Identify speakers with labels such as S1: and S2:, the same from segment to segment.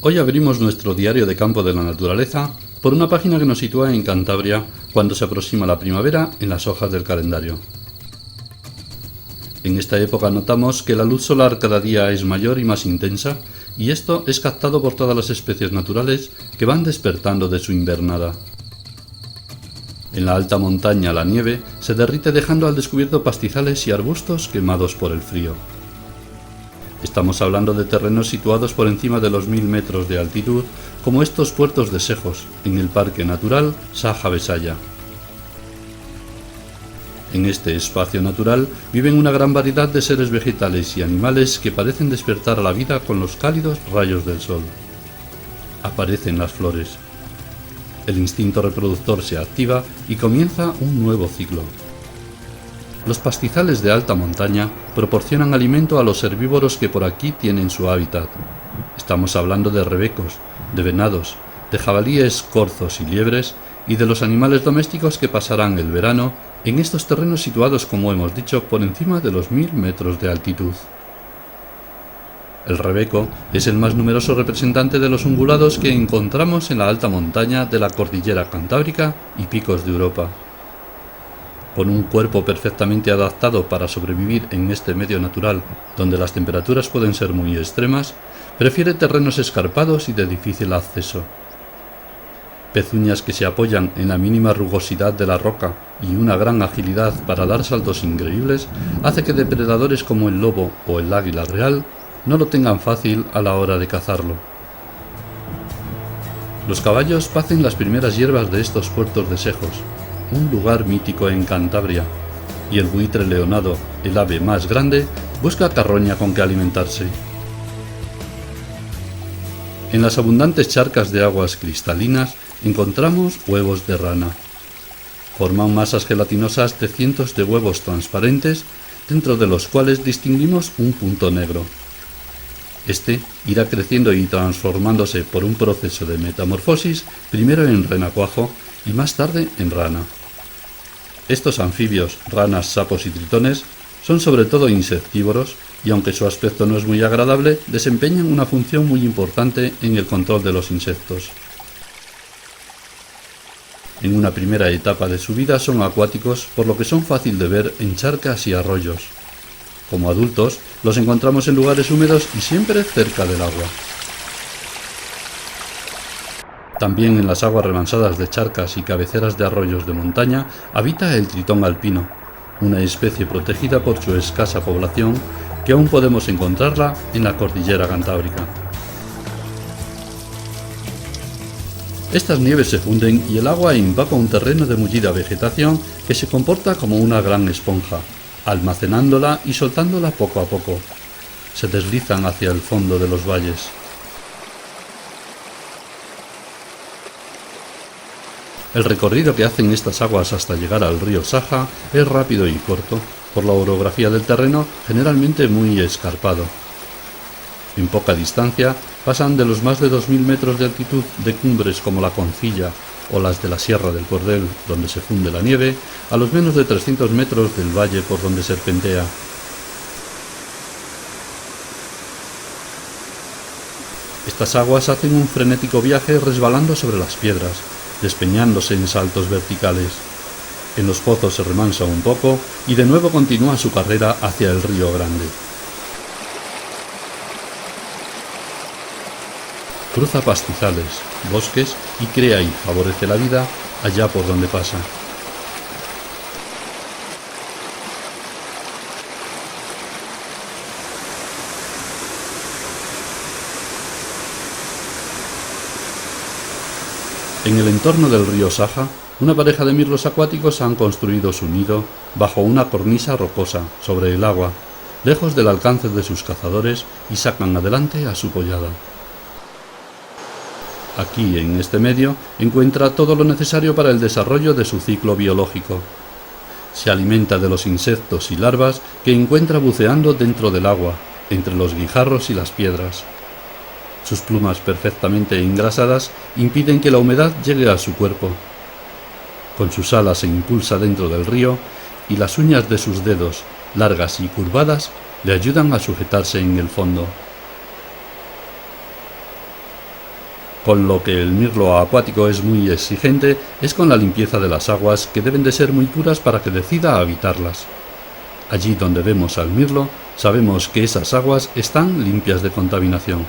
S1: Hoy abrimos nuestro diario de campo de la naturaleza por una página que nos sitúa en Cantabria cuando se aproxima la primavera en las hojas del calendario. En esta época notamos que la luz solar cada día es mayor y más intensa, y esto es captado por todas las especies naturales que van despertando de su invernada. En la alta montaña la nieve se derrite dejando al descubierto pastizales y arbustos quemados por el frío. Estamos hablando de terrenos situados por encima de los 1000 metros de altitud, como estos puertos de Sejos, en el Parque Natural Saja-Besaya. En este espacio natural viven una gran variedad de seres vegetales y animales que parecen despertar a la vida con los cálidos rayos del sol. Aparecen las flores. El instinto reproductor se activa y comienza un nuevo ciclo. Los pastizales de alta montaña proporcionan alimento a los herbívoros que por aquí tienen su hábitat. Estamos hablando de rebecos, de venados, de jabalíes, corzos y liebres, y de los animales domésticos que pasarán el verano en estos terrenos situados, como hemos dicho, por encima de los 1000 metros de altitud. El rebeco es el más numeroso representante de los ungulados que encontramos en la alta montaña de la cordillera cantábrica y picos de Europa. Con un cuerpo perfectamente adaptado para sobrevivir en este medio natural, donde las temperaturas pueden ser muy extremas, prefiere terrenos escarpados y de difícil acceso. Pezuñas que se apoyan en la mínima rugosidad de la roca y una gran agilidad para dar saltos increíbles hace que depredadores como el lobo o el águila real no lo tengan fácil a la hora de cazarlo. Los caballos pacen las primeras hierbas de estos puertos de Sejos, un lugar mítico en Cantabria, y el buitre leonado, el ave más grande, busca carroña con que alimentarse. En las abundantes charcas de aguas cristalinas encontramos huevos de rana. Forman masas gelatinosas de cientos de huevos transparentes, dentro de los cuales distinguimos un punto negro. Este irá creciendo y transformándose por un proceso de metamorfosis, primero en renacuajo y más tarde en rana. Estos anfibios, ranas, sapos y tritones, son sobre todo insectívoros y, aunque su aspecto no es muy agradable, desempeñan una función muy importante en el control de los insectos. En una primera etapa de su vida son acuáticos, por lo que son fácil de ver en charcas y arroyos. Como adultos, los encontramos en lugares húmedos y siempre cerca del agua. También en las aguas remansadas de charcas y cabeceras de arroyos de montaña habita el tritón alpino, una especie protegida por su escasa población que aún podemos encontrarla en la cordillera cantábrica. Estas nieves se funden y el agua empapa un terreno de mullida vegetación que se comporta como una gran esponja, almacenándola y soltándola poco a poco. Se deslizan hacia el fondo de los valles. El recorrido que hacen estas aguas hasta llegar al río Saja es rápido y corto, por la orografía del terreno generalmente muy escarpado. En poca distancia pasan de los más de 2000 metros de altitud de cumbres como la Concilla o las de la Sierra del Cordel, donde se funde la nieve, a los menos de 300 metros del valle por donde serpentea. Estas aguas hacen un frenético viaje resbalando sobre las piedras, despeñándose en saltos verticales. En los pozos se remansa un poco y de nuevo continúa su carrera hacia el río Grande. Cruza pastizales, bosques y crea y favorece la vida allá por donde pasa. En el entorno del río Saja, una pareja de mirlos acuáticos han construido su nido bajo una cornisa rocosa sobre el agua, lejos del alcance de sus cazadores, y sacan adelante a su pollada. Aquí, en este medio, encuentra todo lo necesario para el desarrollo de su ciclo biológico. Se alimenta de los insectos y larvas que encuentra buceando dentro del agua, entre los guijarros y las piedras. Sus plumas perfectamente engrasadas impiden que la humedad llegue a su cuerpo. Con sus alas se impulsa dentro del río y las uñas de sus dedos, largas y curvadas, le ayudan a sujetarse en el fondo. Con lo que el mirlo acuático es muy exigente es con la limpieza de las aguas, que deben de ser muy puras para que decida habitarlas. Allí donde vemos al mirlo, sabemos que esas aguas están limpias de contaminación.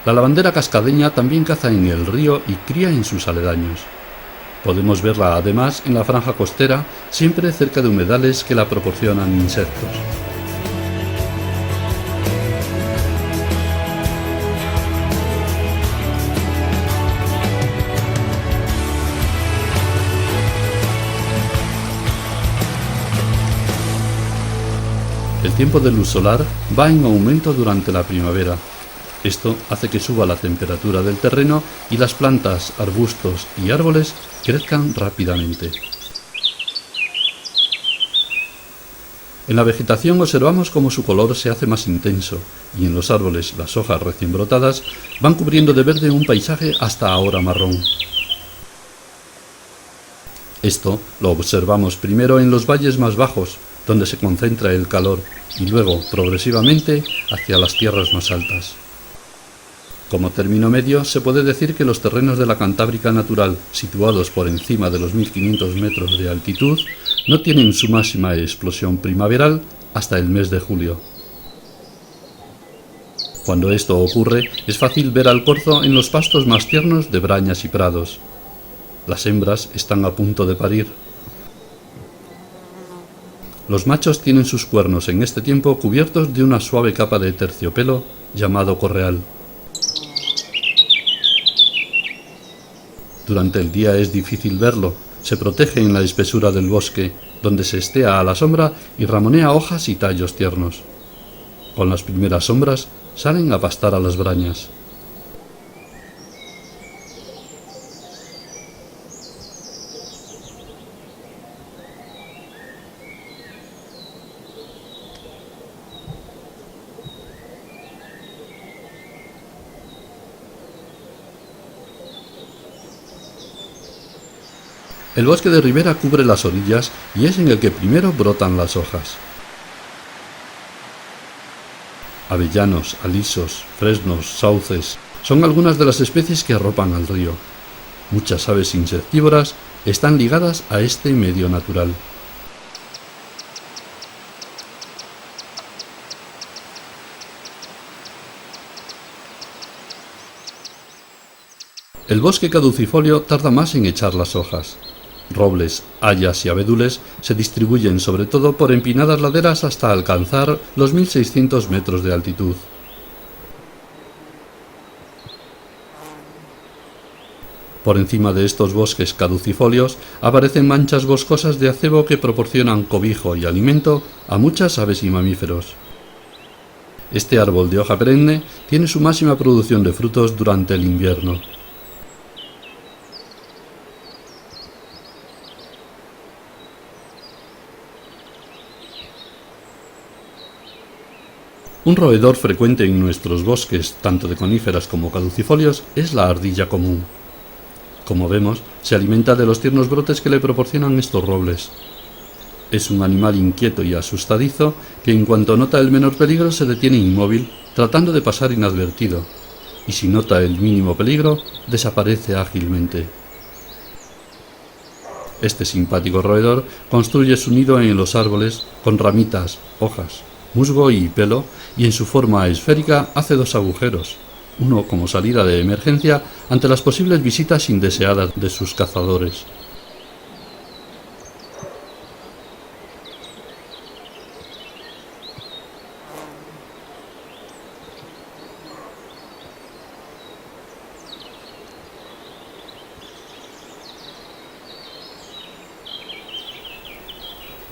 S1: La lavandera cascadeña también caza en el río y cría en sus aledaños. Podemos verla además en la franja costera, siempre cerca de humedales que la proporcionan insectos. El tiempo de luz solar va en aumento durante la primavera. Esto hace que suba la temperatura del terreno y las plantas, arbustos y árboles crezcan rápidamente. En la vegetación observamos cómo su color se hace más intenso y en los árboles las hojas recién brotadas van cubriendo de verde un paisaje hasta ahora marrón. Esto lo observamos primero en los valles más bajos, donde se concentra el calor, y luego, progresivamente, hacia las tierras más altas. Como término medio, se puede decir que los terrenos de la Cantábrica natural, situados por encima de los 1500 metros de altitud, no tienen su máxima explosión primaveral hasta el mes de julio. Cuando esto ocurre, es fácil ver al corzo en los pastos más tiernos de brañas y prados. Las hembras están a punto de parir. Los machos tienen sus cuernos en este tiempo cubiertos de una suave capa de terciopelo llamado correal. Durante el día es difícil verlo, se protege en la espesura del bosque, donde se estea a la sombra y ramonea hojas y tallos tiernos. Con las primeras sombras salen a pastar a las brañas. El bosque de ribera cubre las orillas y es en el que primero brotan las hojas. Avellanos, alisos, fresnos, sauces son algunas de las especies que arropan al río. Muchas aves insectívoras están ligadas a este medio natural. El bosque caducifolio tarda más en echar las hojas. Robles, hayas y abedules se distribuyen sobre todo por empinadas laderas hasta alcanzar los 1600 metros de altitud. Por encima de estos bosques caducifolios aparecen manchas boscosas de acebo que proporcionan cobijo y alimento a muchas aves y mamíferos. Este árbol de hoja perenne tiene su máxima producción de frutos durante el invierno. Un roedor frecuente en nuestros bosques, tanto de coníferas como caducifolios, es la ardilla común. Como vemos, se alimenta de los tiernos brotes que le proporcionan estos robles. Es un animal inquieto y asustadizo que en cuanto nota el menor peligro se detiene inmóvil, tratando de pasar inadvertido, y si nota el mínimo peligro, desaparece ágilmente. Este simpático roedor construye su nido en los árboles con ramitas, hojas, musgo y pelo, y en su forma esférica hace dos agujeros, uno como salida de emergencia ante las posibles visitas indeseadas de sus cazadores.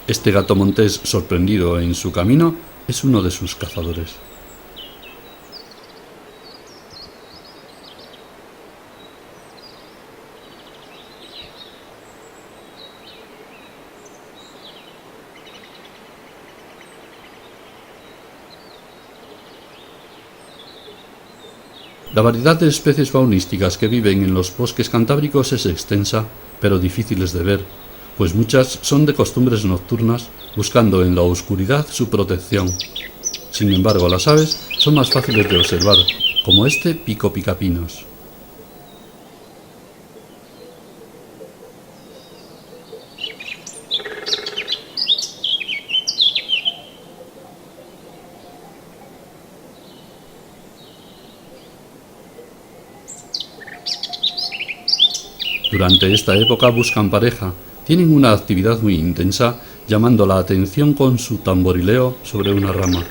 S1: Este gato montés, sorprendido en su camino, es uno de sus cazadores. La variedad de especies faunísticas que viven en los bosques cantábricos es extensa, pero difíciles de ver, pues muchas son de costumbres nocturnas, buscando en la oscuridad su protección. Sin embargo, las aves son más fáciles de observar, como este pico picapinos. Durante esta época buscan pareja, tienen una actividad muy intensa, llamando la atención con su tamborileo sobre una rama.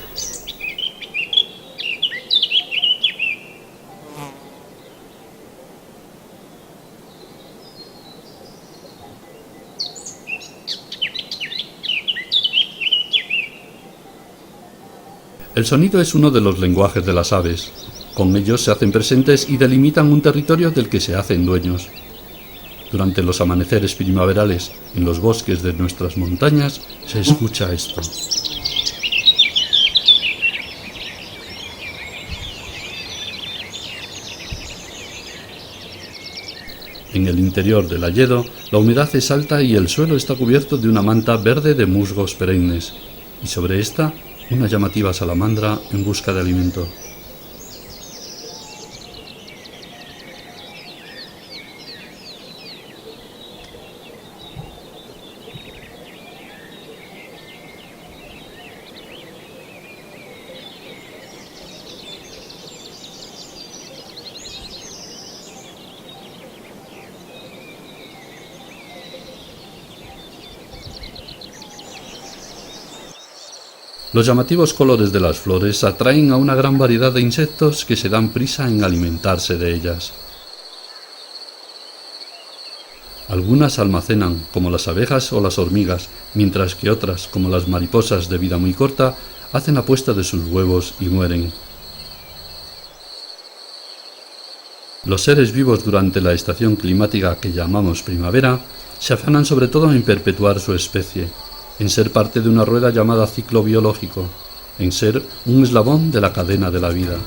S1: El sonido es uno de los lenguajes de las aves. Con ellos se hacen presentes y delimitan un territorio del que se hacen dueños. Durante los amaneceres primaverales, en los bosques de nuestras montañas, se escucha esto. En el interior del hayedo, la humedad es alta y el suelo está cubierto de una manta verde de musgos perennes, y sobre esta, una llamativa salamandra en busca de alimento. Los llamativos colores de las flores atraen a una gran variedad de insectos que se dan prisa en alimentarse de ellas. Algunas almacenan, como las abejas o las hormigas, mientras que otras, como las mariposas de vida muy corta, hacen la puesta de sus huevos y mueren. Los seres vivos durante la estación climática que llamamos primavera se afanan sobre todo en perpetuar su especie, en ser parte de una rueda llamada ciclo biológico, en ser un eslabón de la cadena de la vida.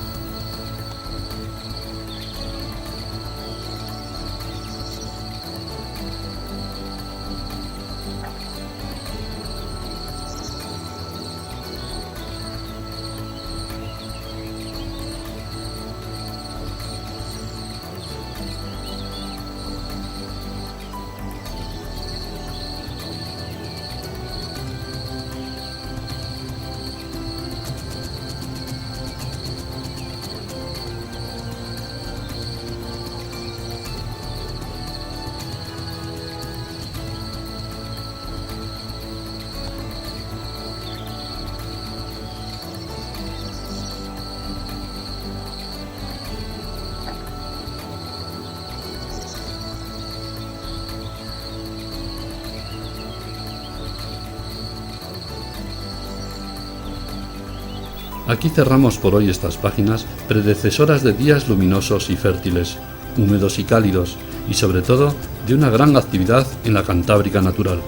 S1: Aquí cerramos por hoy estas páginas predecesoras de días luminosos y fértiles, húmedos y cálidos, y sobre todo de una gran actividad en la Cantábrica natural.